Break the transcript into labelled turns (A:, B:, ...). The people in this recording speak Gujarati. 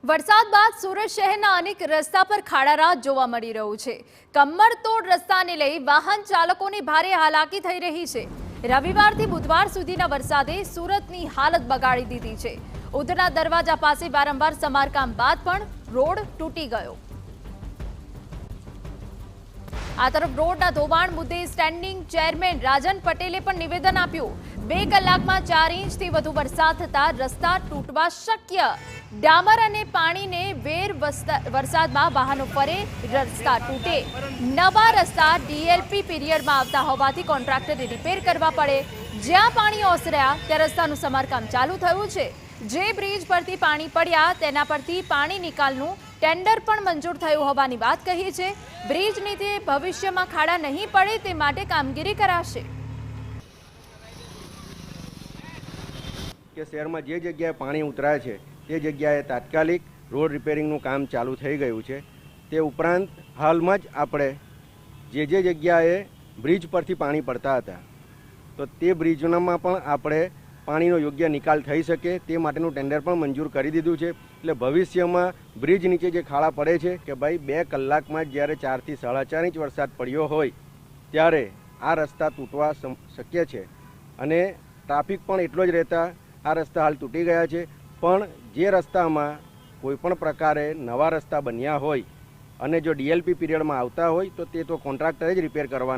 A: વરસાદ બાદ સુરત શહેરના અનેક રસ્તા પર ખાડારાત જોવા મળી રહ્યું છે। કમરતોડ રસ્તાને લઈ વાહન ચાલકોને ભારે હાલાકી થઈ રહી છે। રવિવારથી બુધવાર સુધીના વરસાદે સુરતની હાલત બગાડી દીધી છે। ઉધના દરવાજા પાસે વારંવાર સમારકામ બાદ પણ રોડ તૂટી ગયો। આ તરફ રોડના ધોવાણ મુદ્દે સ્ટેન્ડિંગ ચેરમેન રાજન પટેલે પણ નિવેદન આપ્યું। 2 કલાકમાં 4 ઇંચથી વધુ વરસાદ થતા રસ્તા તૂટવા શક્ય। ડામર અને પાણીને વેર વરસાદમાં વાહનો ફરે, રસ્તા તૂટે। નવા રસ્તા ડીએલપી પીરિયડમાં આવતા હોવાથી કોન્ટ્રાક્ટરે રિપેર કરવા પડે। જ્યાં પાણી ઓસર્યા ત્યાં રસ્તાનું સમારકામ ચાલુ થયું છે। જે બ્રિજ પરથી પાણી પડ્યા તેના પરથી પાણી નિકાલનું ટેન્ડર પણ મંજૂર થયું હોવાની વાત કહી છે। બ્રિજ નીચે ભવિષ્યમાં ખાડા નહીં પડે તે માટે કામગીરી કરાશે।
B: કે શહેરમાં જે જગ્યાએ પાણી ઉતરાય છે તે જગ્યાએ તાત્કાલિક રોડ રિપેરિંગનું કામ ચાલુ થઈ ગયું છે। તે ઉપરાંત હાલમાં જ આપણે જે જગ્યાએ બ્રિજ પરથી પાણી પડતા હતા તો તે બ્રિજમાં પણ આપણે પાણીનો યોગ્ય નિકાલ થઈ શકે તે માટેનું ટેન્ડર પણ મંજૂર કરી દીધું છે। એટલે ભવિષ્યમાં બ્રિજ નીચે જે ખાડા પડે છે કે ભાઈ 2 કલાકમાં જ જ્યારે 4 થી 4.5 ઇંચ વરસાદ પડ્યો હોય ત્યારે આ રસ્તા તૂટવા શક્ય છે અને ટ્રાફિક પણ એટલો જ રહેતા આ રસ્તા હાલ તૂટી ગયા છે। પણ જે રસ્તામાં કોઈપણ પ્રકારે નવા રસ્તા બન્યા હોય અને જો ડીએલપી પીરિયડમાં આવતા હોય તો તે તો કોન્ટ્રાક્ટરે જ રિપેર કરવાના।